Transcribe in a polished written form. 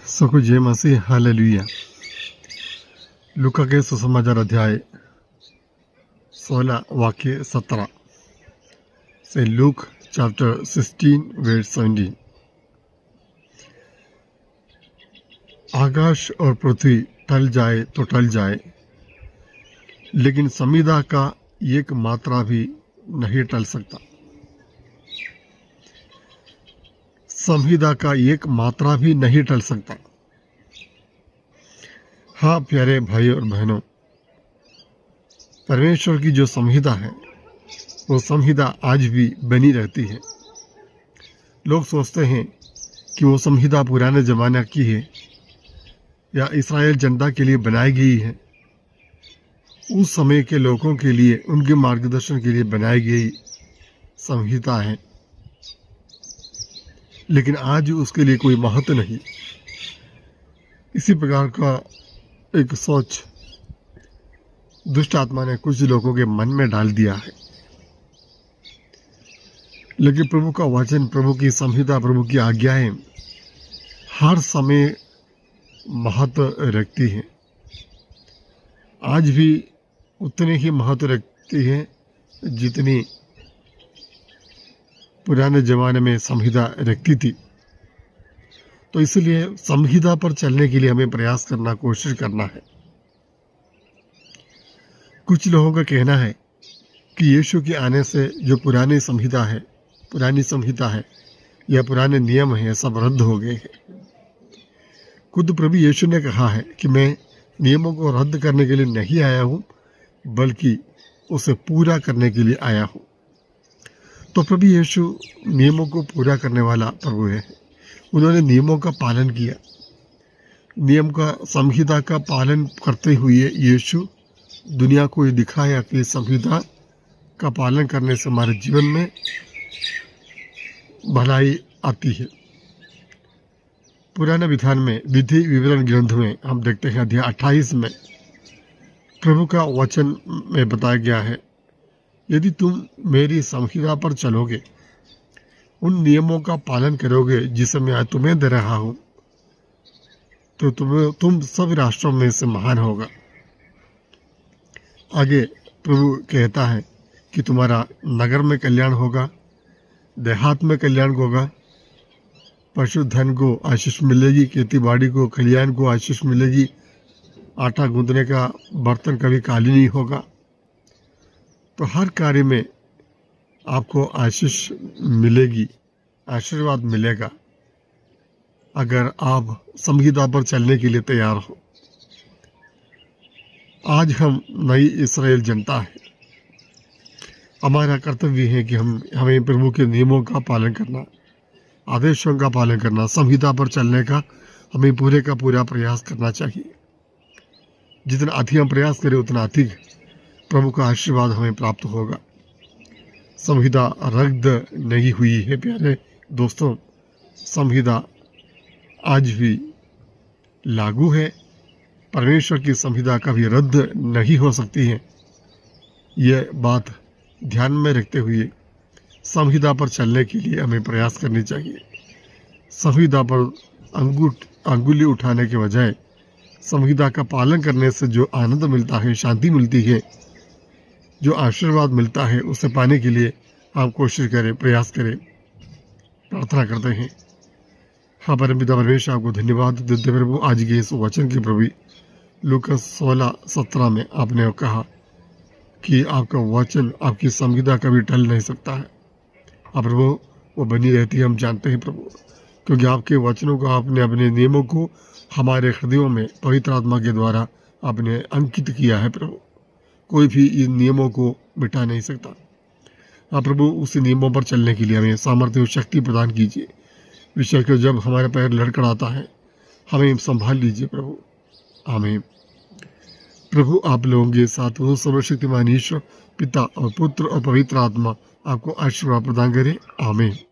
सबको जय मसीह हालेलुया। लूका के सुसमाचार अध्याय 16 वाक्य 17 से लूक चैप्टर 16 वर्स 17। आकाश और पृथ्वी टल जाए तो टल जाए, लेकिन संविदा का एक मात्रा भी नहीं टल सकता। संविदा का एक मात्रा भी नहीं टल सकता। हाँ प्यारे भाई और बहनों, परमेश्वर की जो संहिता है वो संहिता आज भी बनी रहती है। लोग सोचते हैं कि वो संहिता पुराने ज़माने की है या इस्राएल जनता के लिए बनाई गई है, उस समय के लोगों के लिए, उनके मार्गदर्शन के लिए बनाई गई संहिता है, लेकिन आज उसके लिए कोई महत्व नहीं। इसी प्रकार का एक सोच दुष्ट आत्मा ने कुछ लोगों के मन में डाल दिया है। लेकिन प्रभु का वचन, प्रभु की संहिता, प्रभु की आज्ञाएं हर समय महत्व रखती हैं। आज भी उतने ही महत्व रखती है जितनी पुराने ज़माने में संहिता रखती थी। तो इसलिए संहिता पर चलने के लिए हमें प्रयास करना, कोशिश करना है। कुछ लोगों का कहना है कि यीशु के आने से जो पुरानी संहिता है या पुराने नियम हैं, सब रद्द हो गए हैं। खुद प्रभु यीशु ने कहा है कि मैं नियमों को रद्द करने के लिए नहीं आया हूँ, बल्कि उसे पूरा करने के लिए आया हूँ। तो प्रभु यीशु नियमों को पूरा करने वाला प्रभु है। उन्होंने नियमों का पालन किया। नियम का, संहिता का पालन करते हुए यीशु दुनिया को ये दिखाया कि संहिता का पालन करने से हमारे जीवन में भलाई आती है। पुराने विधान में, विधि विवरण ग्रंथ में हम देखते हैं अध्याय 28 में प्रभु का वचन में बताया गया है, यदि तुम मेरी संहिता पर चलोगे, उन नियमों का पालन करोगे जिसे मैं आज तुम्हें दे रहा हूं, तो तुम सब राष्ट्रों में से महान होगा। आगे प्रभु कहता है कि तुम्हारा नगर में कल्याण होगा, देहात में कल्याण होगा, पशुधन को आशीष मिलेगी, खेती बाड़ी को, खलियान को आशीष मिलेगी, आटा गूंदने का बर्तन कभी खाली नहीं होगा। तो हर कार्य में आपको आशीष मिलेगी, आशीर्वाद मिलेगा, अगर आप संहिता पर चलने के लिए तैयार हो। आज हम नई इस्राएल जनता है। हमारा कर्तव्य है कि हमें प्रभु के नियमों का पालन करना, आदेशों का पालन करना, संहिता पर चलने का हमें पूरे का पूरा प्रयास करना चाहिए। जितना अधिक हम प्रयास करें उतना अधिक प्रभु का आशीर्वाद हमें प्राप्त होगा। संहिता रद्द नहीं हुई है प्यारे दोस्तों, संहिता आज भी लागू है। परमेश्वर की संहिता कभी रद्द नहीं हो सकती है। यह बात ध्यान में रखते हुए संहिता पर चलने के लिए हमें प्रयास करनी चाहिए। संहिता पर अंगुली उठाने के बजाय संहिता का पालन करने से जो आनंद मिलता है, शांति मिलती है, जो आशीर्वाद मिलता है, उसे पाने के लिए हम कोशिश करें, प्रयास करें, प्रार्थना करते हैं। हाँ परमपिता परमेश्वर, आपको धन्यवाद देते प्रभु आज के इस वचन के प्रभु लूका 16:17 में आपने कहा कि आपका वचन, आपकी संहिता कभी टल नहीं सकता है। आप प्रभु वो बनी रहती है, हम जानते हैं प्रभु, क्योंकि आपके वचनों को, आपने अपने नियमों को हमारे हृदयों में पवित्र आत्मा के द्वारा आपने अंकित किया है प्रभु। कोई भी इन नियमों को मिटा नहीं सकता। आप प्रभु उस नियमों पर चलने के लिए हमें सामर्थ्य और शक्ति प्रदान कीजिए। विशेषकर जब हमारे पैर लड़खड़ाता है, हमें संभाल लीजिए प्रभु। आमीन। प्रभु आप लोगों के साथ वो सर्वशक्तिमान ईश्वर पिता और पुत्र और पवित्र आत्मा आपको आशीर्वाद प्रदान करे। आमीन।